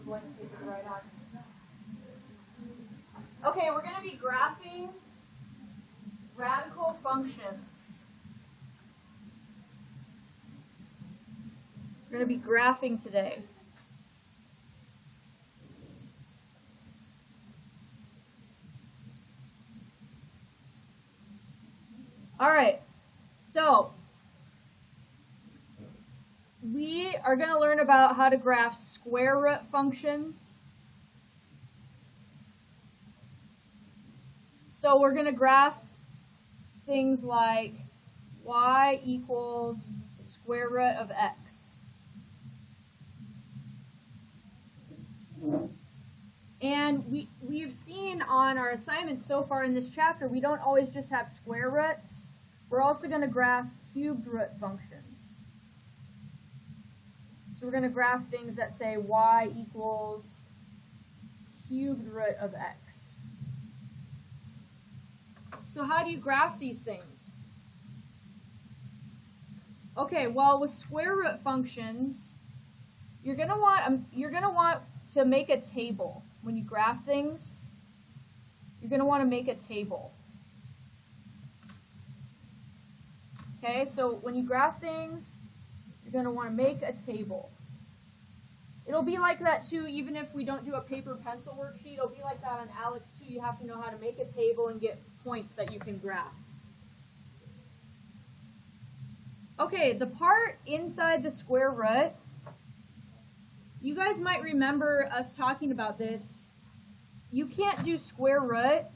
blank paper to write on. Okay, we're going to be graphing radical functions. We're going to be graphing today. All right, so we are going to learn about how to graph square root functions. So we're going to graph things like y equals square root of x. And we've seen on our assignments so far in this chapter, we don't always just have square roots. We're also going to graph cubed root functions. So we're going to graph things that say y equals cubed root of x. So how do you graph these things? Okay, well with square root functions, you're going to want to make a table. When you graph things, you're going to want to make a table. Okay, so when you graph things, you're going to want to make a table. It'll be like that too, even if we don't do a paper pencil worksheet, it'll be like that on ALEKS too. You have to know how to make a table and get points that you can graph. Okay, the part inside the square root, you guys might remember us talking about this. You can't do square root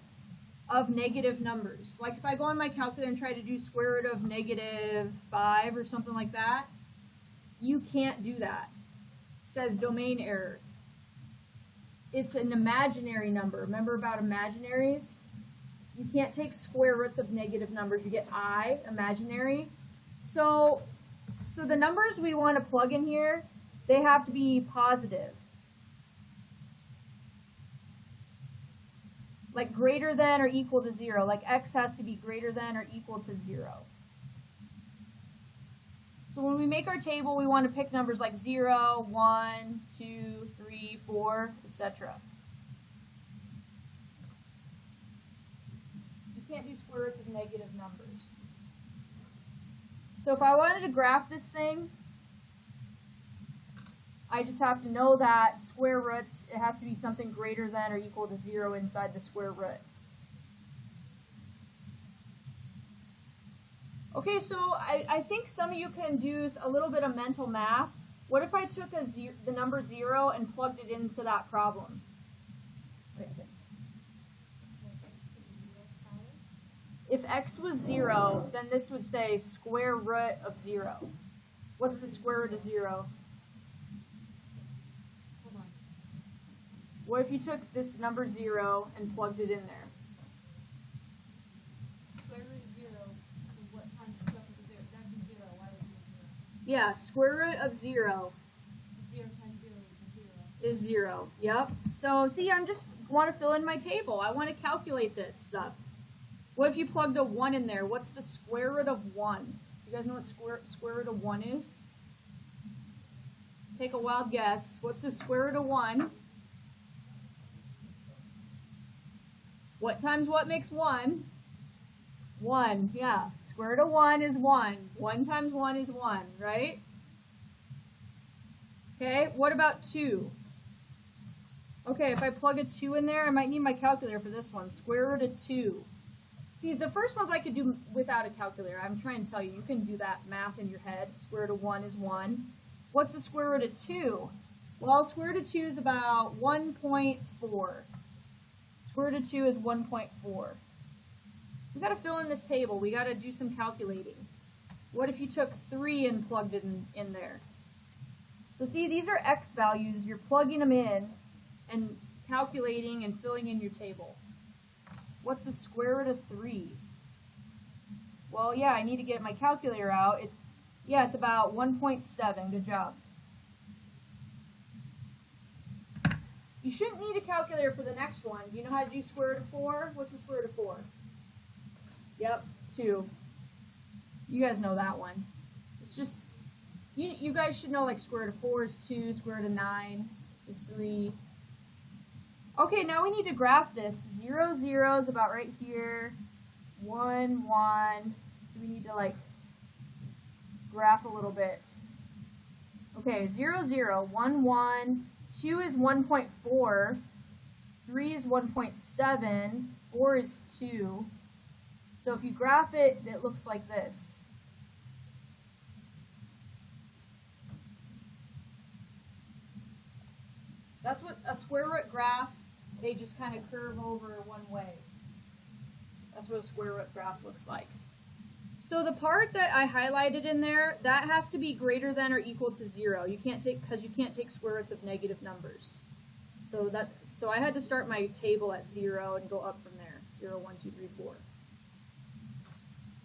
of negative numbers. Like if I go on my calculator and try to do square root of -5 or something like that, you can't do that. It says domain error. It's an imaginary number. Remember about imaginaries? You can't take square roots of negative numbers. You get I, imaginary. So the numbers we want to plug in here, they have to be positive. Like greater than or equal to 0. Like x has to be greater than or equal to 0. So when we make our table, we want to pick numbers like 0, 1, 2, 3, 4, etc. You can't do square roots of negative numbers. So if I wanted to graph this thing, I just have to know that square roots, it has to be something greater than or equal to 0 inside the square root. Okay, so I think some of you can do a little bit of mental math. What if I took the number 0 and plugged it into that problem? If x was 0, then this would say square root of 0. What's the square root of 0? What if you took this number 0 and plugged it in there? Square root of 0, so what times the stuff is 0? That's a 0. Why would it be 0? Yeah, square root of 0. 0 times 0 Is 0. Yep. So see, I just want to fill in my table. I want to calculate this stuff. What if you plugged a 1 in there? What's the square root of 1? You guys know what square root of 1 is? Take a wild guess. What's the square root of 1? What times what makes 1? 1, yeah. Square root of 1 is 1. 1 times 1 is 1, right? Okay, what about 2? Okay, if I plug a 2 in there, I might need my calculator for this one. Square root of 2. See, the first ones I could do without a calculator. I'm trying to tell you, you can do that math in your head. Square root of 1 is 1. What's the square root of 2? Well, square root of 2 is about 1.4. Square root of 2 is 1.4. We got to fill in this table. We got to do some calculating. What if you took 3 and plugged it in there? So see, these are x values. You're plugging them in and calculating and filling in your table. What's the square root of 3? Well, yeah, I need to get my calculator out. It's about 1.7. Good job. You shouldn't need a calculator for the next one. Do you know how to do square root of 4? What's the square root of 4? Yep, 2. You guys know that one. It's just, you guys should know like square root of 4 is 2, square root of 9. is 3. Okay, now we need to graph this. 0, 0 is about right here. 1, 1. So we need to like graph a little bit. Okay, 0, 0, 1, 1. 2 is 1.4. 3 is 1.7. 4 is 2. So if you graph it, it looks like this. That's what a square root graph, they just kind of curve over one way. That's what a square root graph looks like. So the part that I highlighted in there, that has to be greater than or equal to 0. You can't take, because you can't take square roots of negative numbers. So I had to start my table at 0 and go up from there. 0, 1, 2, 3, 4.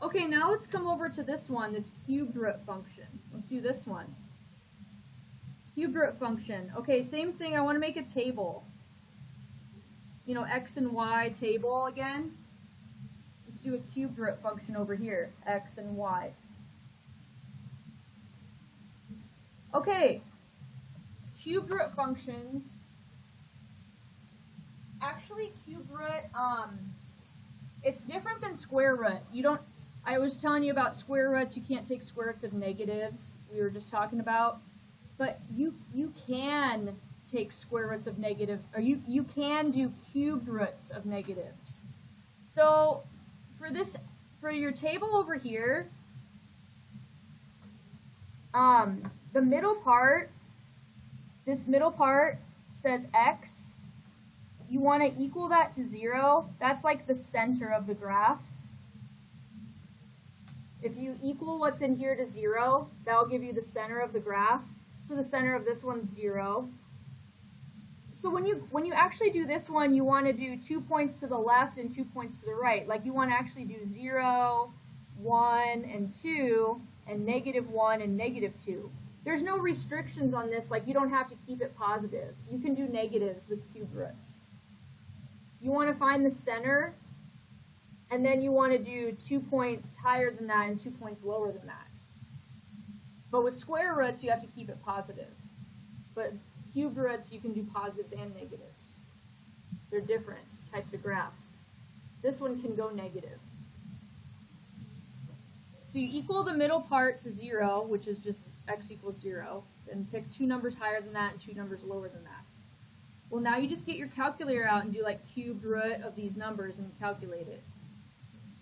Okay, now let's come over to this one, this cubed root function. Let's do this one. Cubed root function. Okay, same thing. I want to make a table. You know, x and y table again. Let's do a cubed root function over here, x and y. Okay, cubed root functions. Actually, cubed root, it's different than square root. You don't. I was telling you about square roots. You can't take square roots of negatives. We were just talking about. But you can take square roots of negative, or you can do cubed roots of negatives. So for your table over here, the middle part, this middle part says x. You want to equal that to 0. That's like the center of the graph. If you equal what's in here to 0, that'll give you the center of the graph. So the center of this one's 0. So when you actually do this one, you want to do 2 points to the left and 2 points to the right. Like you want to actually do 0, 1, and 2, and -1 and -2. There's no restrictions on this, like you don't have to keep it positive. You can do negatives with cube roots. You want to find the center, and then you want to do 2 points higher than that and 2 points lower than that. But with square roots, you have to keep it positive. But cube roots, you can do positives and negatives. They're different types of graphs. This one can go negative. So you equal the middle part to 0, which is just x equals 0, and pick 2 numbers higher than that and 2 numbers lower than that. Well, now you just get your calculator out and do like cubed root of these numbers and calculate it.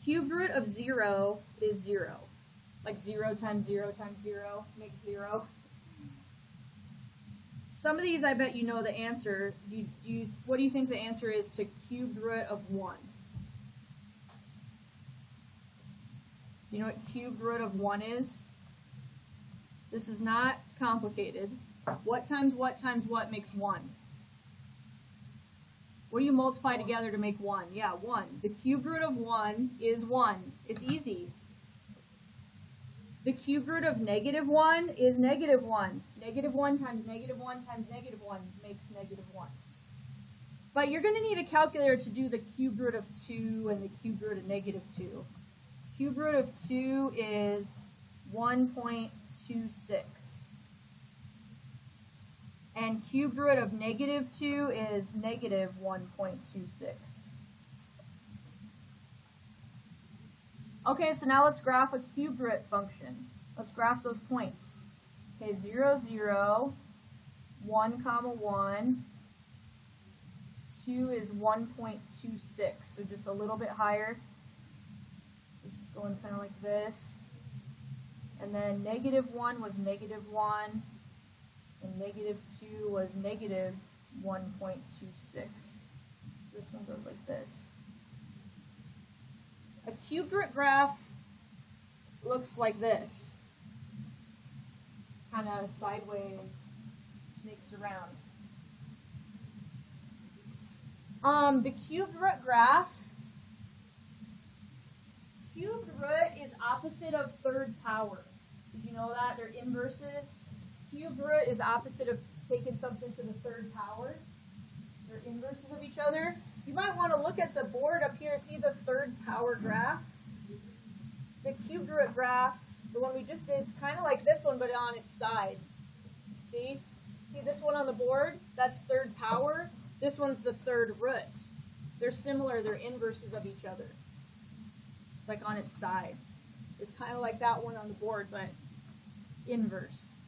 Cubed root of 0 is 0. Like 0 times 0 times 0 makes 0. Some of these, I bet you know the answer. What do you think the answer is to cubed root of 1? You know what cubed root of 1 is? This is not complicated. What times what times what makes 1? What do you multiply together to make 1? Yeah, 1. The cubed root of 1 is 1. It's easy. The cubed root of -1 is -1. -1 times -1 times -1 makes -1. But you're going to need a calculator to do the cubed root of 2 and the cubed root of -2. Cubed root of 2 is 1.26. And cubed root of -2 is -1.26. Okay, so now let's graph a cubed root function. Let's graph those points. Okay, 0, 0, 1, 1. 2 is 1.26, so just a little bit higher. So this is going kind of like this. And then -1 was -1, and -2 was -1.26. So this one goes like this. A cubed root graph looks like this. Kind of sideways, snakes around. The cubed root graph, cubed root is opposite of third power. Did you know that? They're inverses. Cubed root is opposite of taking something to the third power. They're inverses of each other. You might want to look at the board up here, see the third power graph. The cubed root graph, the one we just did, it's kind of like this one, but on its side. See? See this one on the board? That's third power. This one's the third root. They're similar. They're inverses of each other. It's like on its side. It's kind of like that one on the board, but inverse.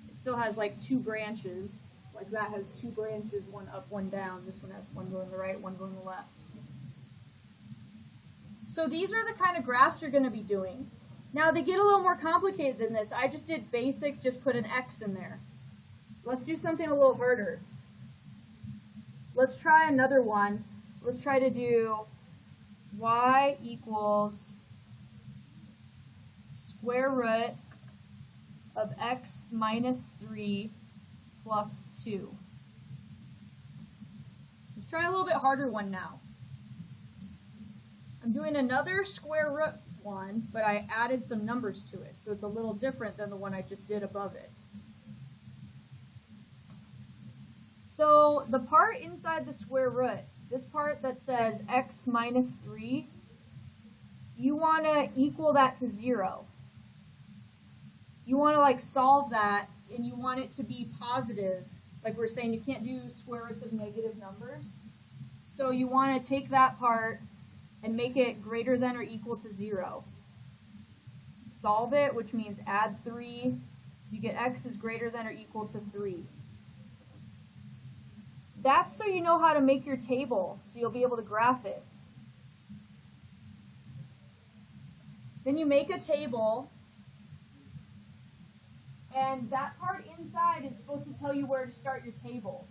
It still has like two branches. Like that has two branches, one up, one down. This one has one going to the right, one going to the left. So these are the kind of graphs you're going to be doing. Now they get a little more complicated than this. I just did basic, just put an X in there. Let's do something a little harder. Let's try another one. Let's try to do y equals square root of x minus 3 plus 2. Let's try a little bit harder one now. I'm doing another square root one, but I added some numbers to it, so it's a little different than the one I just did above it. So the part inside the square root, this part that says x minus 3, you want to equal that to 0. You want to like solve that, and you want it to be positive. Like we're saying, you can't do square roots of negative numbers. So you want to take that part and make it greater than or equal to 0. Solve it, which means add 3. So you get x is greater than or equal to 3. That's so you know how to make your table, so you'll be able to graph it. Then you make a table, and that part inside is supposed to tell you where to start your table.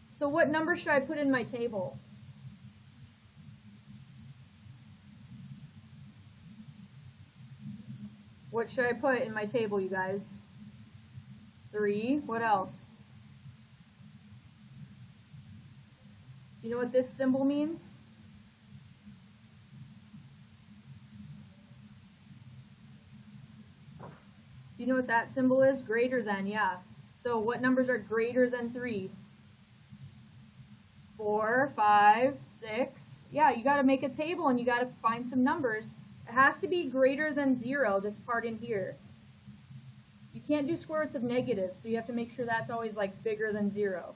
So what number should I put in my table? What should I put in my table, you guys? 3. What else? You know what this symbol means? Do you know what that symbol is? Greater than, yeah. So what numbers are greater than 3? 4, 5, 6. Yeah, you got to make a table and you got to find some numbers. It has to be greater than 0, this part in here. You can't do square roots of negatives, so you have to make sure that's always like bigger than 0.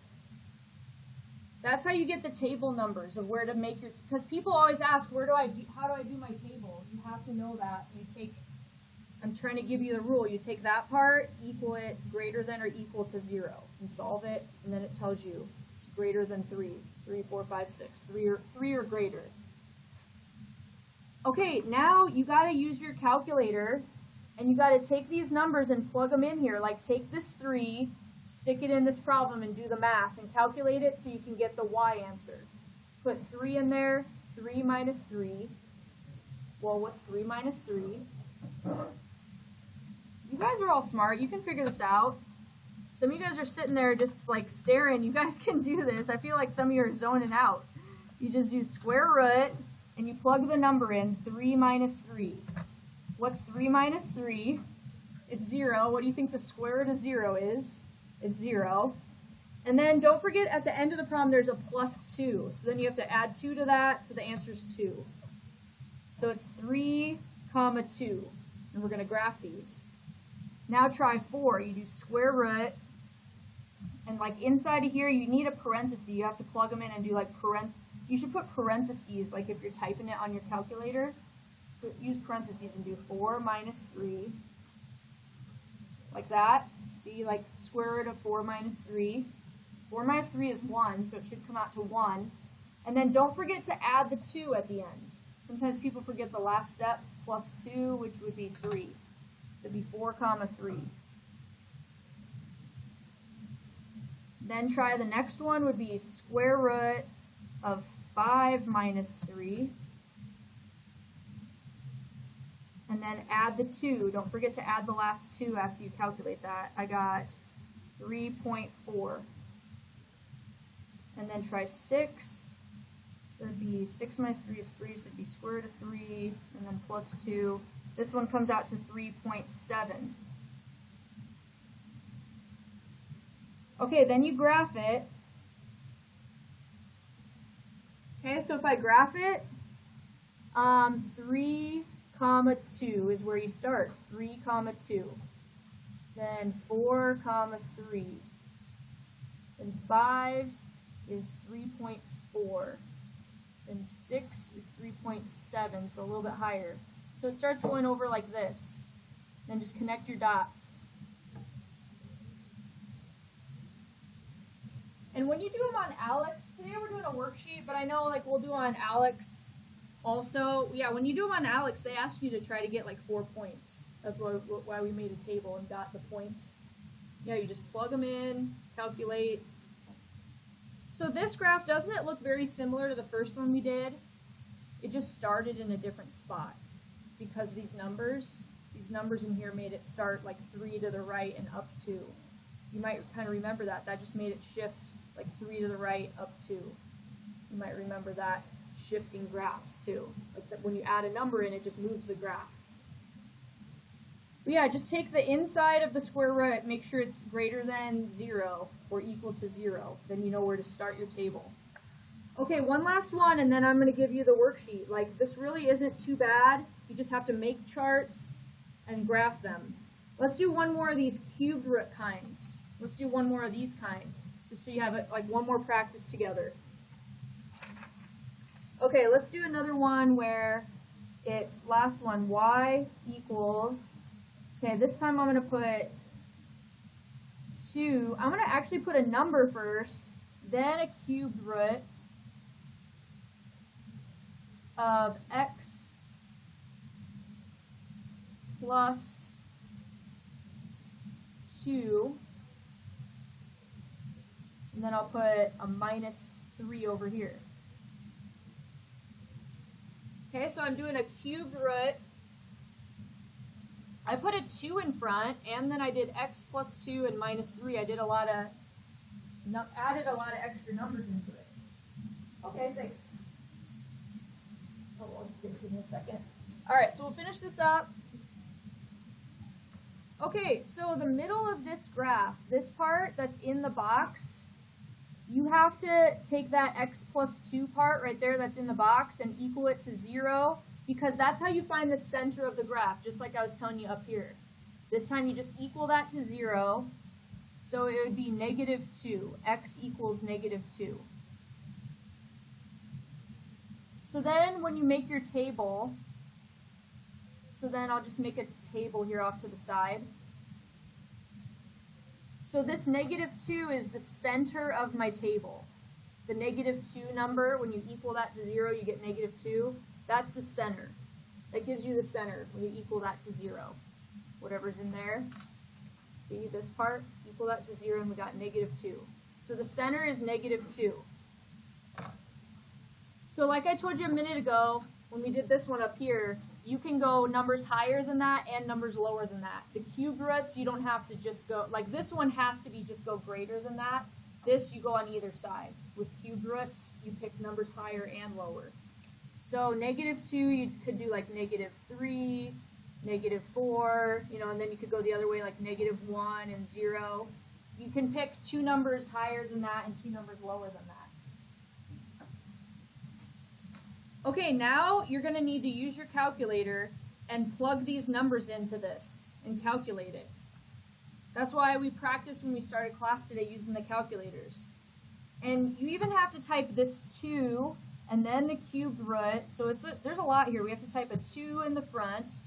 That's how you get the table numbers of where to make your, because people always ask, how do I do my table? You have to know that. You take, I'm trying to give you the rule. You take that part, equal it greater than or equal to 0, and solve it, and then it tells you it's greater than 3. 3, 4, 5, 6. 3 or greater. Okay, now you got to use your calculator, and you got to take these numbers and plug them in here. Like take this 3, stick it in this problem and do the math and calculate it so you can get the y answer. Put 3 in there, 3 minus 3. Well, what's 3 minus 3? You guys are all smart. You can figure this out. Some of you guys are sitting there just like staring. You guys can do this. I feel like some of you are zoning out. You just do square root and you plug the number in, 3 minus 3. What's 3 minus 3? It's 0. What do you think the square root of 0 is? It's 0. And then don't forget at the end of the problem there's a plus 2. So then you have to add 2 to that, so the answer is 2. So it's 3, 2. And we're going to graph these. Now try 4. You do square root. And like inside of here you need a parenthesis. You have to plug them in and do like you should put parentheses like if you're typing it on your calculator. Use parentheses and do 4 minus 3. Like that. See, like square root of 4 minus 3. 4 minus 3 is 1, so it should come out to 1. And then don't forget to add the 2 at the end. Sometimes people forget the last step, plus 2, which would be 3. So it'd be 4, 3. Then try the next one would be square root of 5 minus 3. And then add the 2. Don't forget to add the last 2 after you calculate that. I got 3.4. And then try 6. So it'd be 6 minus 3 is 3, so it'd be square root of 3, and then plus 2. This one comes out to 3.7. Okay, then you graph it. Okay, so if I graph it, 3, 2 is where you start. 3, 2. then 4 comma 3, then 5 is 3.4, then 6 is 3.7, so a little bit higher. So it starts going over like this. Then just connect your dots. And when you do them on Alex, today we're doing a worksheet, but I know like we'll do on Alex also. Yeah, when you do them on Alex, they ask you to try to get like 4 points. That's why we made a table and got the points. Yeah, you just plug them in, calculate. So this graph, doesn't it look very similar to the first one we did? It just started in a different spot because these numbers in here made it start like 3 to the right and up 2. You might kind of remember that. That just made it shift like 3 to the right, up 2. You might remember that shifting graphs too. Like that when you add a number in, it just moves the graph. But yeah, just take the inside of the square root, make sure it's greater than 0 or equal to 0. Then you know where to start your table. Okay, one last one, and then I'm going to give you the worksheet. Like, this really isn't too bad. You just have to make charts and graph them. Let's do one more of these cubed root kinds. Let's do one more of these kind, just so you have like one more practice together. Okay, let's do another one where it's last one, y equals, okay, this time I'm going to put 2. I'm going to actually put a number first, then a cubed root of x plus 2, and then I'll put a minus 3 over here. Okay, so I'm doing a cubed root. I put a 2 in front, and then I did x plus 2 and minus 3. I did added a lot of extra numbers into it. Okay, thanks. Oh, I'll just give me a second. All right, so we'll finish this up. Okay, so the middle of this graph, this part that's in the box, you have to take that x plus 2 part right there that's in the box and equal it to 0, because that's how you find the center of the graph, just like I was telling you up here. This time you just equal that to 0, so it would be negative 2. X equals negative 2. So then when you make your table, so then I'll just make a table here off to the side. So this negative 2 is the center of my table. The negative 2 number, when you equal that to 0, you get negative 2. That's the center. That gives you the center when you equal that to 0. Whatever's in there. See this part? Equal that to 0 and we got negative 2. So the center is negative 2. So like I told you a minute ago, when we did this one up here, you can go numbers higher than that and numbers lower than that. The cube roots, you don't have to just go, like this one has to be just go greater than that. This, you go on either side. With cube roots, you pick numbers higher and lower. So negative 2, you could do like negative 3, negative 4, you know, and then you could go the other way like negative 1 and 0. You can pick 2 numbers higher than that and 2 numbers lower than that. Okay, now you're going to need to use your calculator and plug these numbers into this and calculate it. That's why we practiced when we started class today using the calculators. And you even have to type this 2 and then the cubed root. So there's a lot here. We have to type a 2 in the front.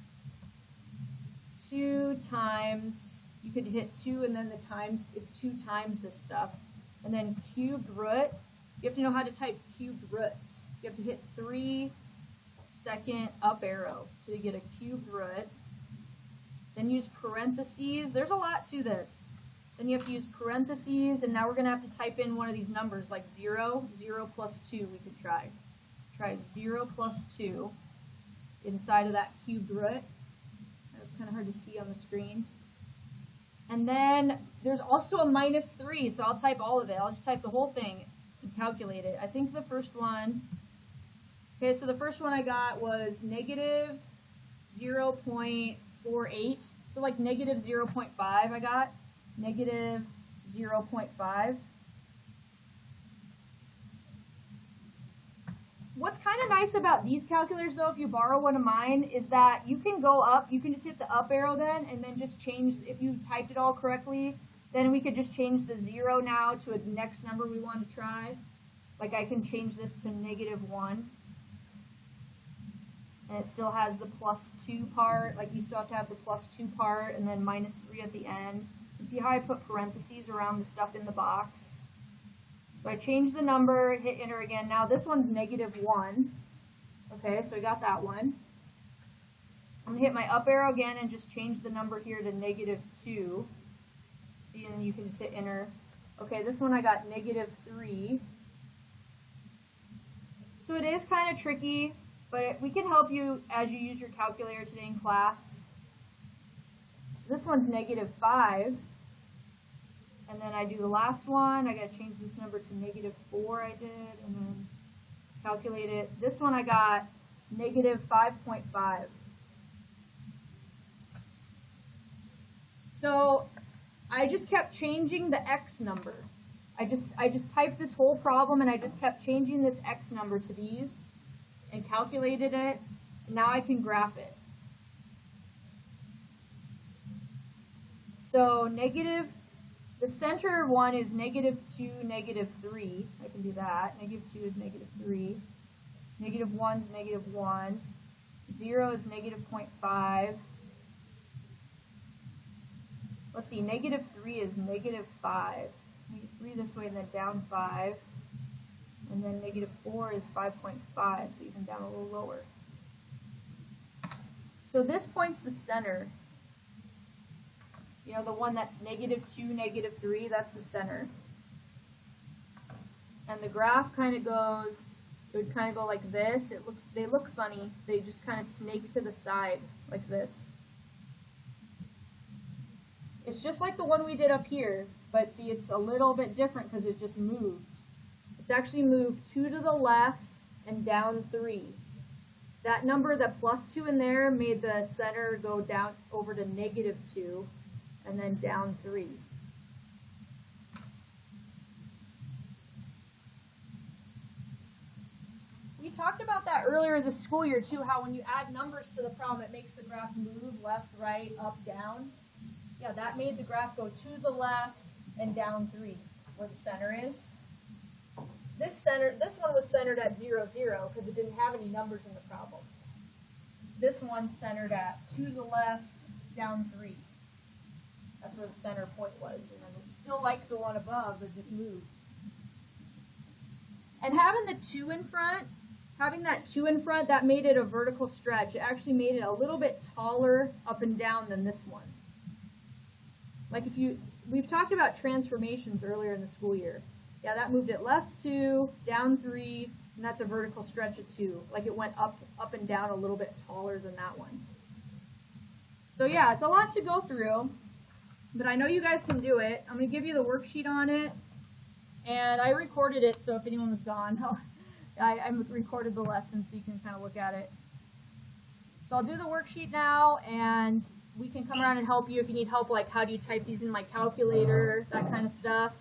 2 times, you could hit 2 and then the times, it's 2 times this stuff. And then cubed root, you have to know how to type cubed roots. You have to hit 3 second up arrow to get a cubed root. Then use parentheses. There's a lot to this. Then you have to use parentheses, and now we're going to have to type in one of these numbers like 0, 0 plus 2 we could try. Try 0 plus 2 inside of that cubed root. That's kind of hard to see on the screen. And then there's also a minus 3, so I'll type all of it. I'll just type the whole thing and calculate it. I think the first one, okay, so the first one I got was negative 0.48. So like negative 0.5 I got. Negative 0.5. What's kind of nice about these calculators, though, if you borrow one of mine, is that you can go up, you can just hit the up arrow then, and then just change, if you typed it all correctly, then we could just change the 0 now to a next number we want to try. Like I can change this to -1. And it still has the +2 part, like you still have to have the +2 part, and then -3 at the end. And see how I put parentheses around the stuff in the box? So I change the number, hit enter again. Now this one's -1. Okay, so I got that one. I'm going to hit my up arrow again and just change the number here to -2. See, and then you can just hit enter. Okay, this one I got -3. So it is kind of tricky, but we can help you as you use your calculator today in class. So this one's -5. And then I do the last one. I got to change this number to -4 I did, and then calculate it. This one I got -5.5. So I just kept changing the x number. I just typed this whole problem and I just kept changing this x number to these and calculated it. And now I can graph it. So the center one is -2, -3. I can do that. -2 is -3. -1 is -1. 0 is -0.5. Let's see, -3 is -5. -3 this way and then down 5. And then -4 is 5.5, so even down a little lower. So this point's the center. You know, the one that's -2, -3, that's the center. And the graph kind of goes, it would kind of go like this. They look funny. They just kind of snake to the side like this. It's just like the one we did up here, but see, it's a little bit different because it just moved. It's actually moved 2 to the left and down 3. That number, that +2 in there, made the center go down over to -2 and then down 3. We talked about that earlier this school year too, how when you add numbers to the problem, it makes the graph move left, right, up, down. Yeah, that made the graph go to the left and down 3, where the center is. This one was centered at 0, 0, because it didn't have any numbers in the problem. This one's centered at to the left, down 3. That's where the center point was. And then it's still like the one above, but it moved. And having the 2 in front, that made it a vertical stretch. It actually made it a little bit taller up and down than this one. Like we've talked about transformations earlier in the school year. Yeah, that moved it left 2, down 3, and that's a vertical stretch of 2. Like it went up and down a little bit taller than that one. So yeah, it's a lot to go through, but I know you guys can do it. I'm going to give you the worksheet on it, and I recorded it, so if anyone was gone, I recorded the lesson so you can kind of look at it. So I'll do the worksheet now, and we can come around and help you if you need help, like how do you type these in my calculator, that kind of stuff.